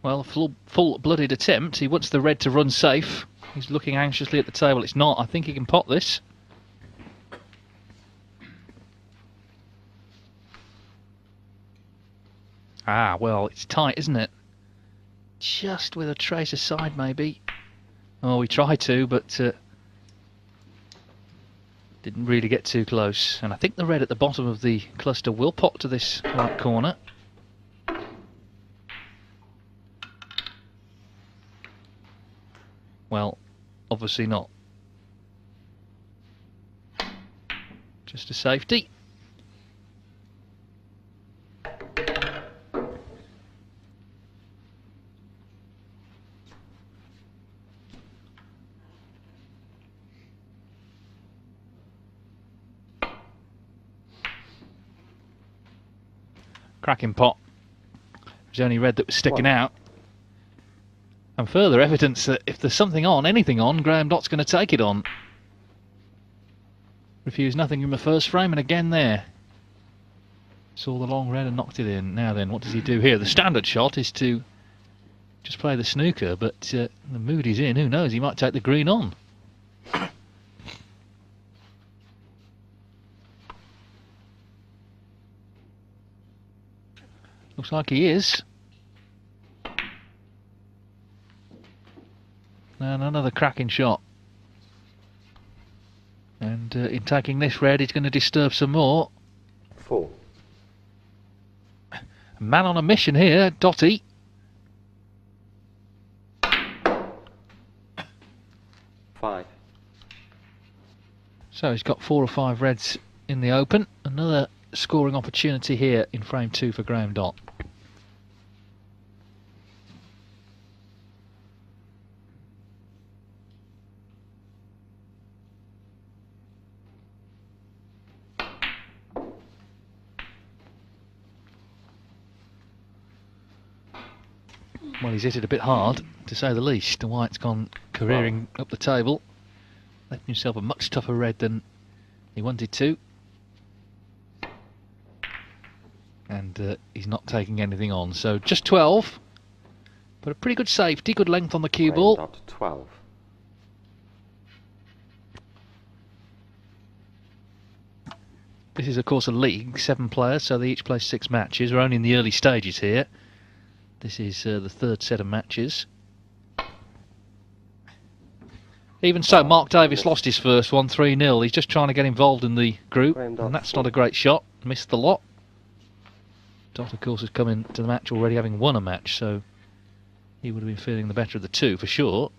Well, full-blooded attempt. He wants the red to run safe. He's looking anxiously at the table. It's not. I think he can pot this. Ah, well, it's tight, isn't it? Just with a trace aside, maybe. Oh, we tried to, but didn't really get too close. And I think the red at the bottom of the cluster will pot to this right corner. Well, obviously not. Just a safety. Cracking pot. There's only red that was sticking out. And further evidence that if there's something on, anything on, Graeme Dott's going to take it on. Refused nothing in the first frame, and again there. Saw the long red and knocked it in. Now then, what does he do here? The standard shot is to just play the snooker, but the mood he's in, who knows, he might take the green on. Looks like he is. And another cracking shot. And in taking this red, he's going to disturb some more. 4. Man on a mission here, Dotty. 5. So he's got 4 or 5 reds in the open. Another scoring opportunity here in frame 2 for Graeme Dott. Well, he's hit it a bit hard, to say the least. The white's gone careering up the table, left himself a much tougher red than he wanted to. And he's not taking anything on, so just 12. But a pretty good safety, good length on the cue ball. Graeme Dott 12. This is, of course, a league, 7 players, so they each play 6 matches. We're only in the early stages here. This is the 3rd set of matches. Even so, Mark Davis lost his first one, 3-0. He's just trying to get involved in the group, and that's not a great shot. Missed the lot. Dott, of course, has come into the match already having won a match, so he would have been feeling the better of the two, for sure.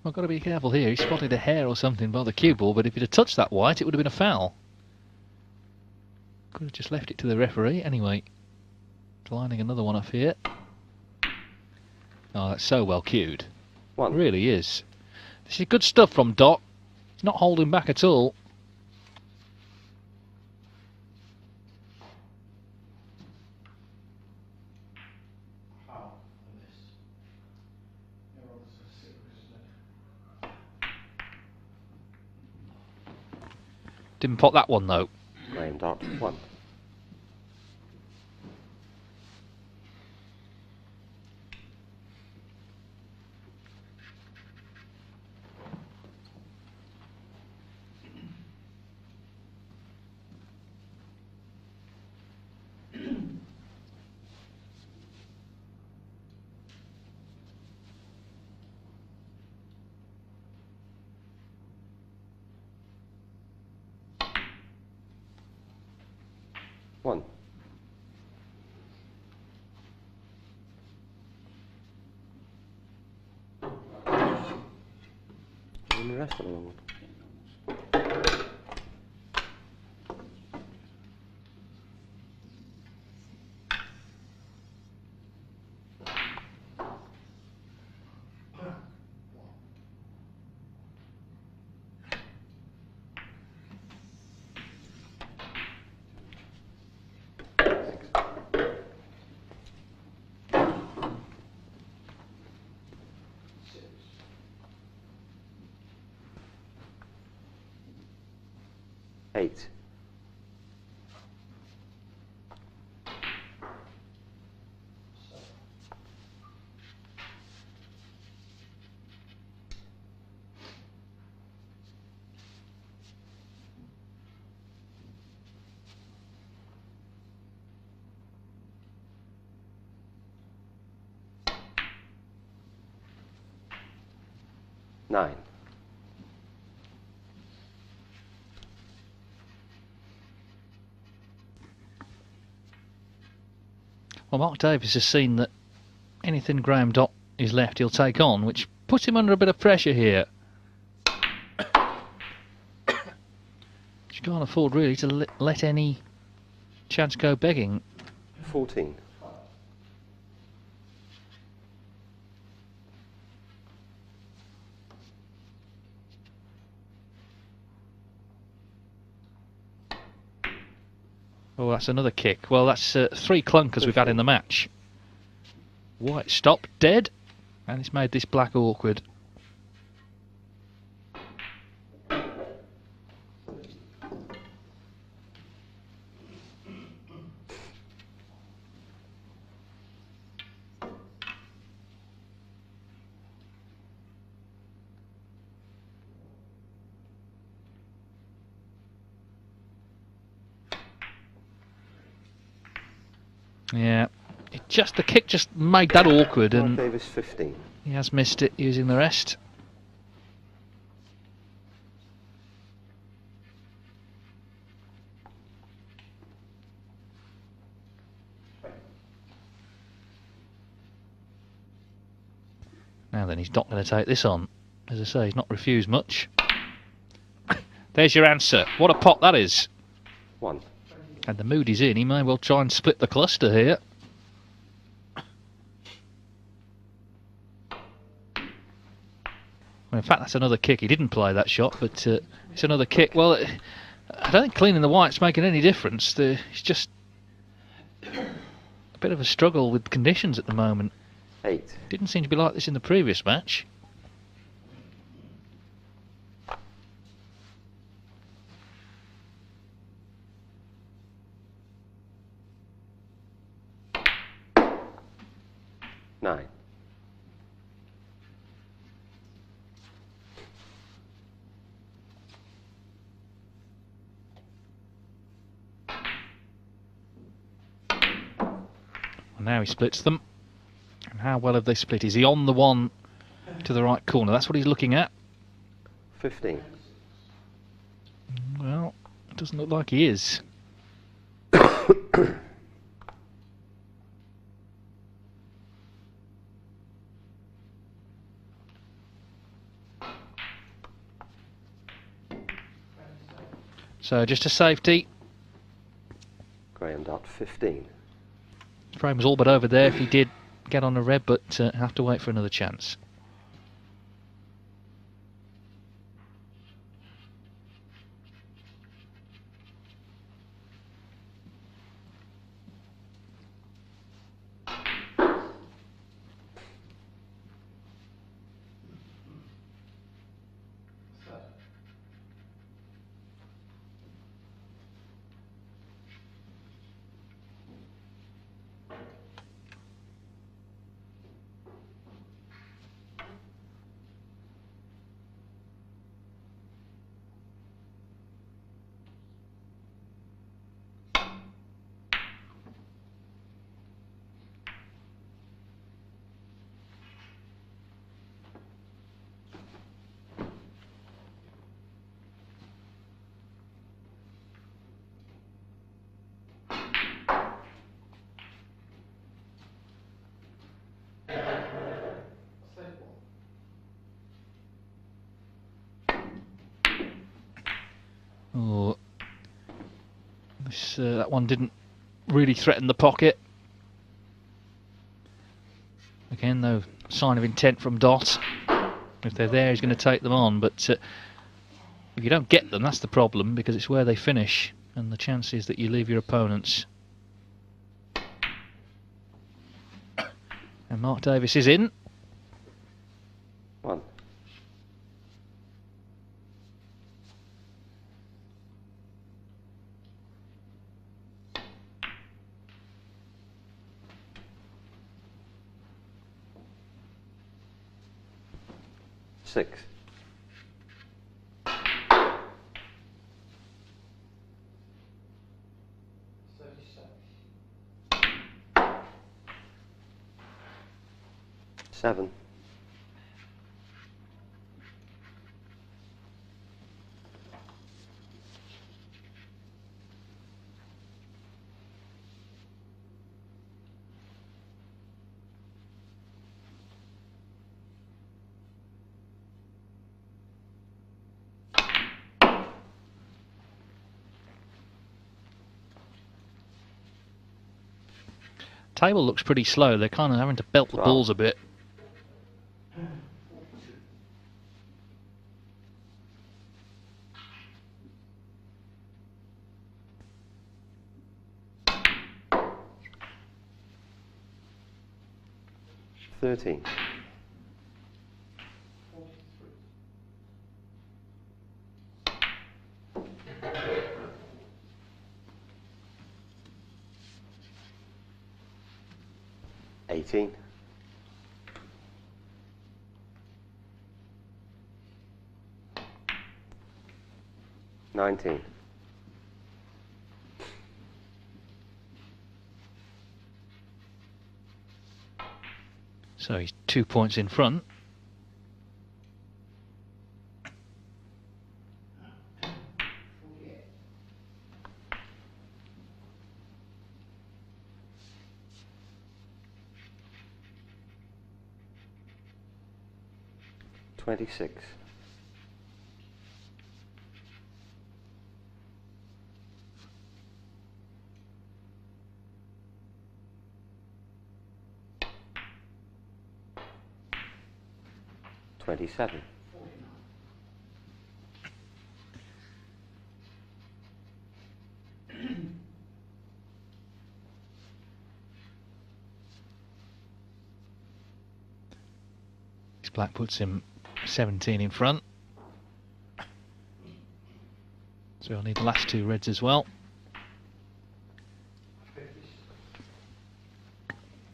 I've got to be careful here. He spotted a hair or something by the cue ball, but if he'd have touched that white, it would have been a foul. Could have just left it to the referee. Anyway, lining another one off here. Oh, that's so well cued. It really is. This is good stuff from Dott. He's not holding back at all. Didn't pot that one though. Graeme Dott 1. One. And the rest of the long one. 8. Nine. Well, Mark Davis has seen that anything Graeme Dott is left, he'll take on, which puts him under a bit of pressure here. You can't afford really to let any chance go begging. 14. Oh, that's another kick. Well, that's 3 clunkers we've had in the match. White stopped dead, and it's made this black awkward. Yeah, the kick just made that awkward, Mark and Davis 15. he has missed it using the rest. Now then, he's not going to take this on. As I say, he's not refused much. There's your answer. What a pot that is. 1. And the mood he's in, he may well try and split the cluster here. Well, in fact, that's another kick. He didn't play that shot, but it's another kick. Well, I don't think cleaning the white's making any difference. It's just a bit of a struggle with conditions at the moment. 8. Didn't seem to be like this in the previous match. Nine. And now he splits them. And how well have they split? Is he on the one to the right corner? That's what he's looking at. 15. Well, it doesn't look like he is. So just a safety. Graeme Dott 15. Frame was all but over there if he did get on a red, but have to wait for another chance. Oh, that one didn't really threaten the pocket. Again, no sign of intent from Dott. If they're there, he's going to take them on. But if you don't get them, that's the problem, because it's where they finish, and the chances that you leave your opponents. And Mark Davis is in. 1. 6. 7. Table looks pretty slow. They're kind of having to belt the 12. balls a bit. Thirteen. 18. 19. So he's 2 points in front. $26. 27. 'Black puts him 17 in front. So he'll need the last 2 reds as well.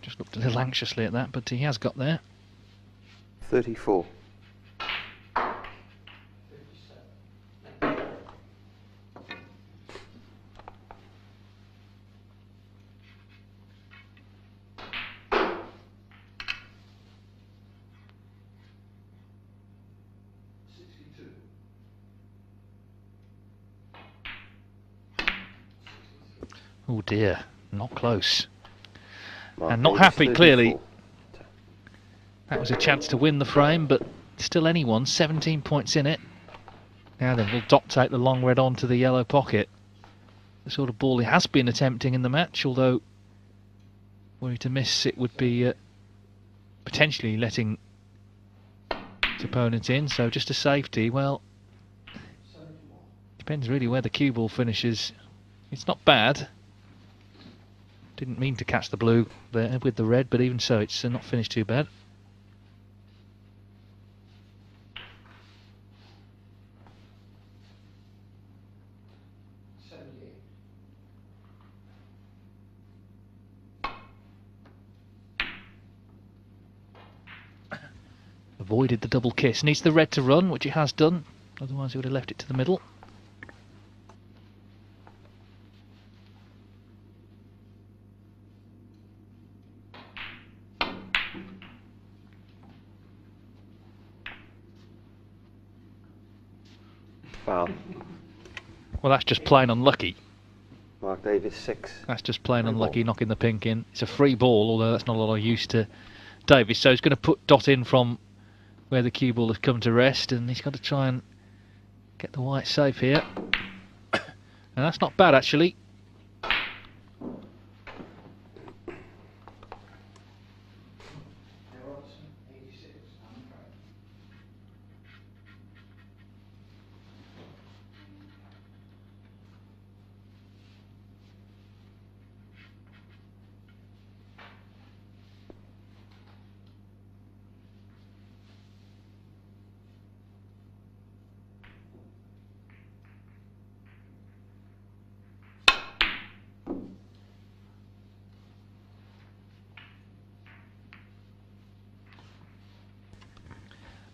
Just looked a little anxiously at that, but he has got there. 34. 62. Oh dear, not close. Mark And not Davis, happy, 34. clearly. That was a chance to win the frame, but still anyone, 17 points in it. Now then, will Dott take the long red on to the yellow pocket? The sort of ball he has been attempting in the match, although were he to miss, it would be potentially letting his opponent in, so just a safety. Well, depends really where the cue ball finishes. It's not bad. Didn't mean to catch the blue there with the red, but even so, it's not finished too bad. Avoided the double kiss. Needs the red to run, which it has done. Otherwise he would have left it to the middle. Foul. Well, that's just plain unlucky. Mark Davis, 6. That's just plain Free unlucky, ball. knocking the pink in. It's a free ball, although that's not a lot of use to Davis. So he's going to put Dott in from where the cue ball has come to rest, and he's got to try and get the white safe here. And that's not bad, actually.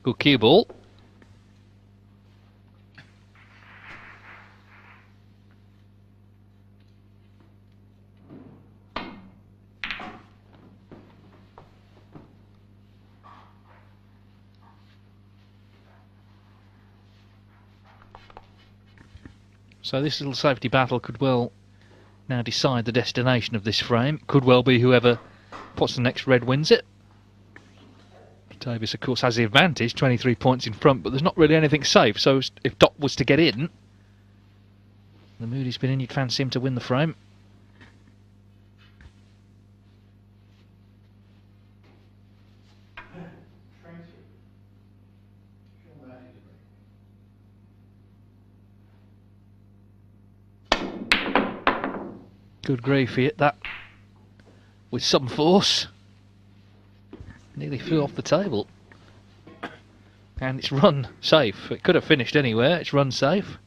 Good cue ball. So this little safety battle could well now decide the destination of this frame. Could well be whoever puts the next red wins it. Davis, of course, has the advantage, 23 points in front, but there's not really anything safe. So if Dott was to get in, the mood he's been in, you'd fancy him to win the frame. Good grief, he hit that with some force. Nearly flew off the table. And it's run safe. It could have finished anywhere. It's run safe.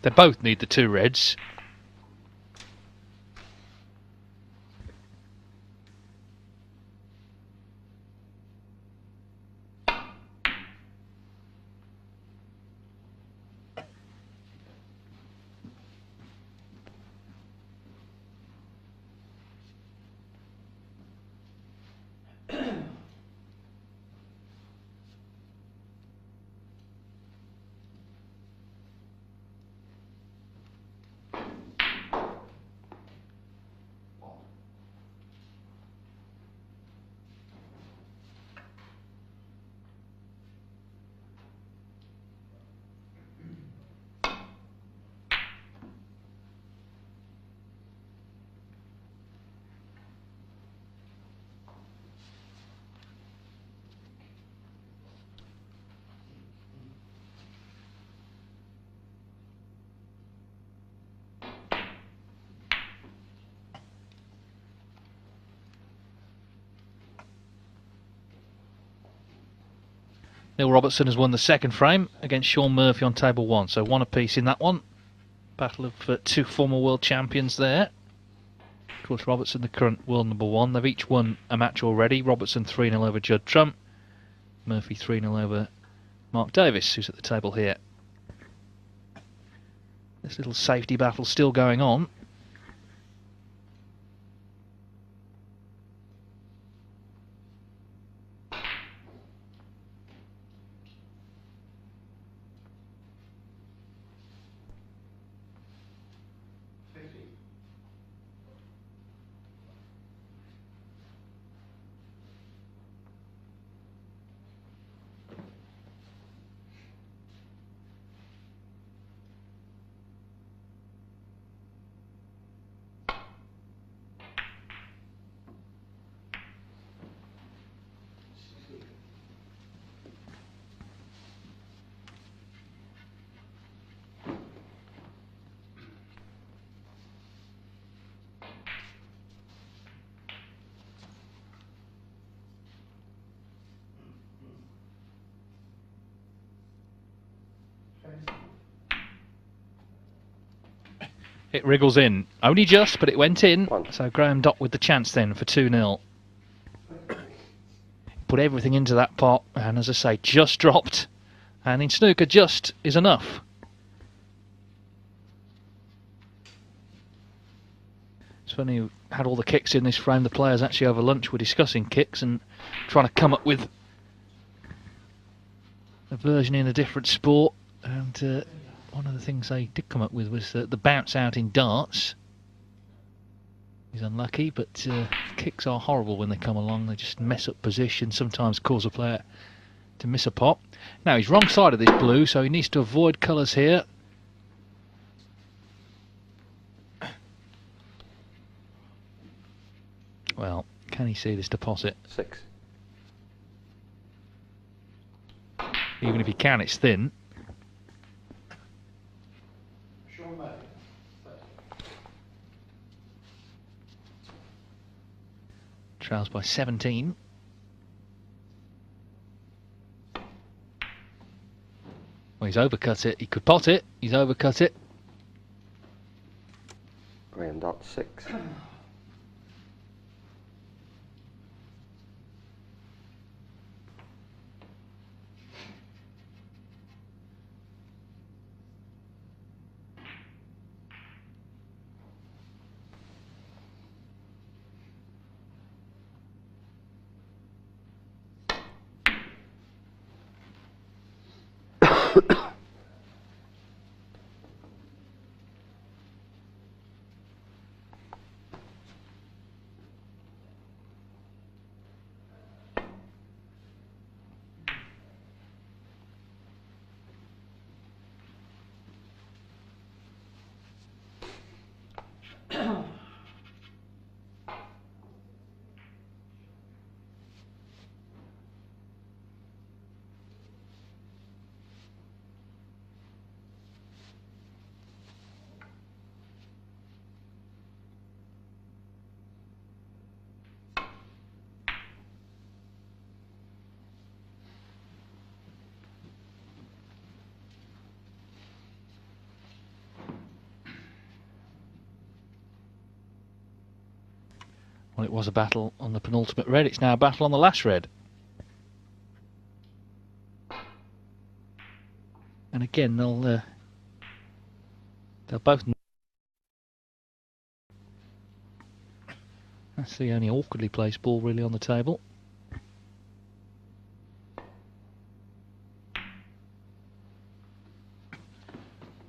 They both need the 2 reds. Neil Robertson has won the second frame against Sean Murphy on table 1, so 1 apiece in that one. Battle of 2 former world champions there. Of course, Robertson, the current world number 1. They've each won a match already. Robertson 3-0 over Judd Trump. Murphy 3-0 over Mark Davis, who's at the table here. This little safety battle still going on. It wriggles in. Only just, but it went in. So Graeme Dott with the chance then for 2-0. Put everything into that pot, and as I say, just dropped. And in snooker, just is enough. It's funny, we had all the kicks in this frame. The players actually over lunch were discussing kicks and trying to come up with a version in a different sport. And one of the things they did come up with was the bounce out in darts. He's unlucky, but kicks are horrible when they come along. They just mess up position, sometimes cause a player to miss a pot. Now he's wrong side of this blue, so he needs to avoid colours here. Well, can he see this deposit? 6. Even if he can, it's thin. Trails by 17. Well, he's overcut it. He could pot it. He's overcut it. Graeme Dott 6. Well, it was a battle on the penultimate red. It's now a battle on the last red. And again, they'll both. That's the only awkwardly placed ball really on the table.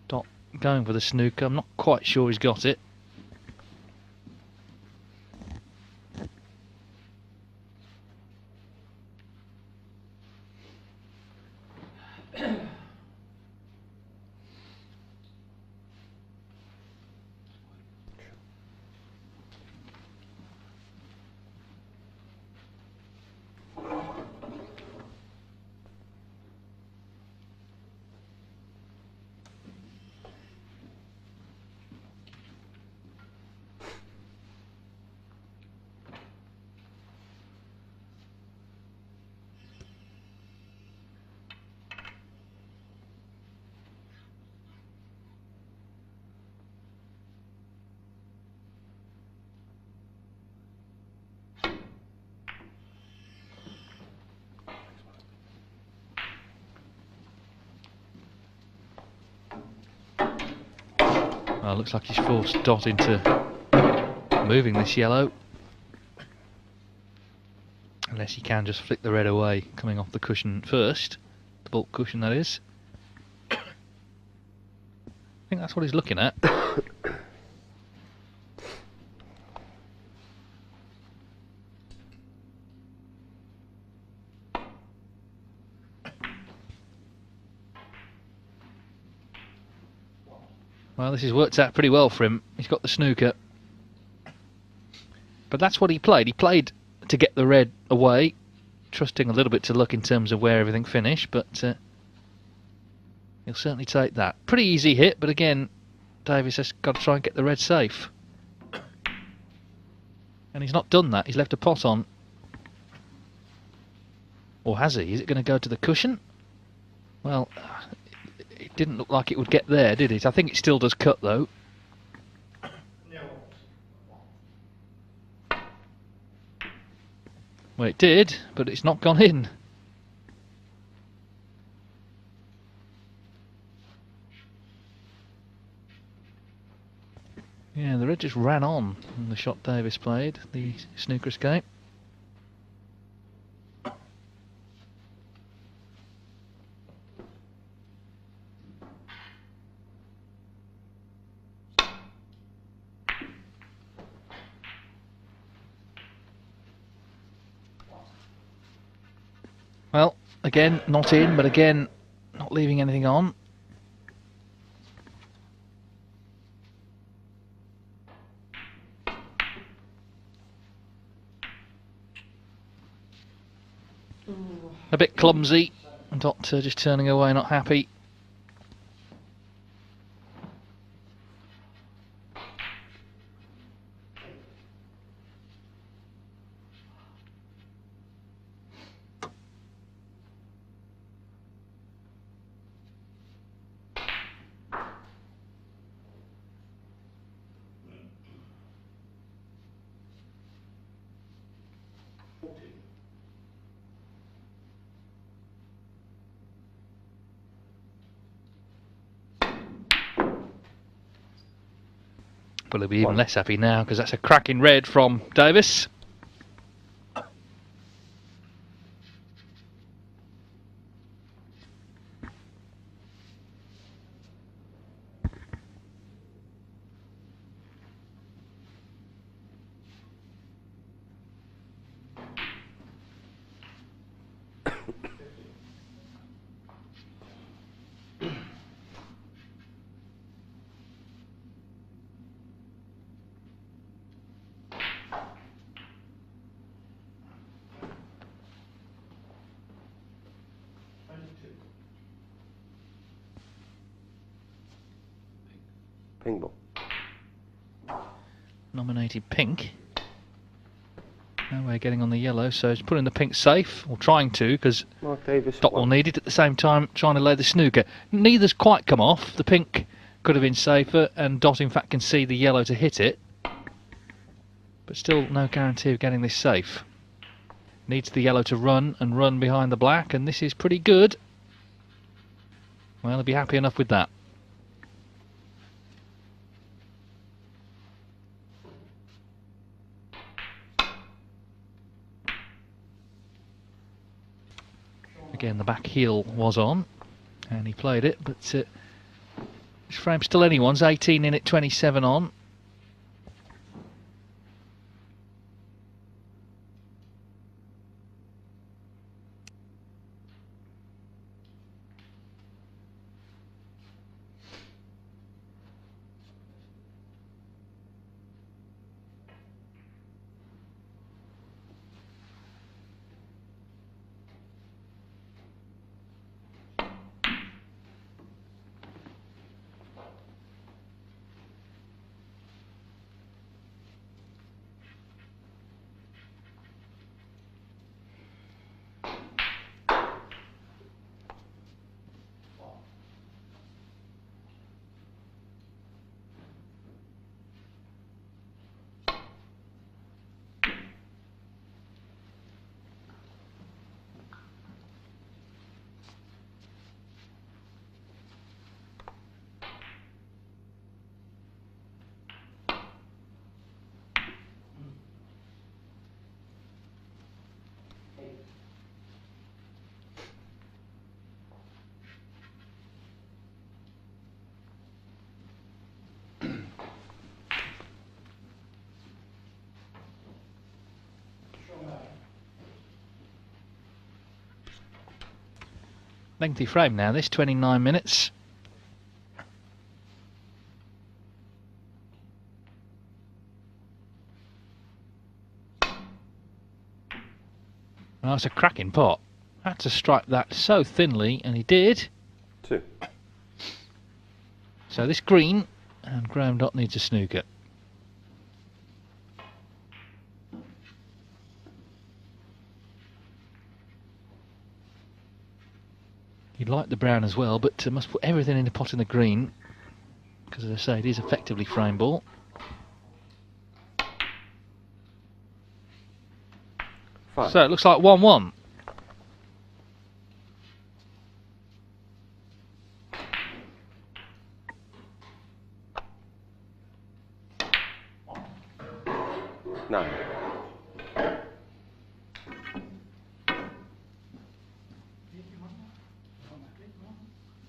Dott going for the snooker. I'm not quite sure he's got it. Well, looks like he's forced Dott into moving this yellow. Unless he can just flick the red away, coming off the cushion first. The bulk cushion, that is. I think that's what he's looking at. Well, this has worked out pretty well for him. He's got the snooker. But that's what he played. He played to get the red away, trusting a little bit to luck in terms of where everything finished, but he'll certainly take that. Pretty easy hit, but again, Davis has got to try and get the red safe. And he's not done that. He's left a pot on. Or has he? Is it going to go to the cushion? Well, it didn't look like it would get there, did it? I think it still does cut, though. Well, it did, but it's not gone in. Yeah, the red just ran on in the shot Davis played, the snooker escape. Well, again, not in, but again, not leaving anything on. A bit clumsy. Dott just turning away, not happy. But he'll be even less happy now because that's a cracking red from Davis. Ping ball. Nominated pink. No way of getting on the yellow, so he's putting the pink safe, or trying to, because Dott will need it at the same time, trying to lay the snooker. Neither's quite come off. The pink could have been safer, and Dott in fact can see the yellow to hit it. But still no guarantee of getting this safe. Needs the yellow to run and run behind the black, and this is pretty good. Well, he'll be happy enough with that. Again, the back heel was on, and he played it, but this frame's still anyone's. 18 in it, 27 on. Lengthy frame now, this 29 minutes. Well, that's a cracking pot. Had to strike that so thinly, and he did. 2. So this green, and Graeme Dott needs a snooker. He'd like the brown as well, but must put everything in the pot in the green, because as I say, it is effectively frame ball. So it looks like 1-1. No.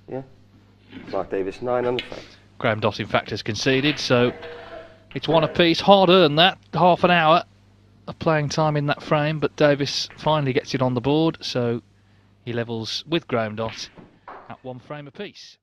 Yeah. Mark Davis 9 on the front. Graeme Dott in fact has conceded, so it's one apiece. Hard earned that, half an hour of playing time in that frame, but Davis finally gets it on the board, so he levels with Graeme Dott at 1 frame apiece.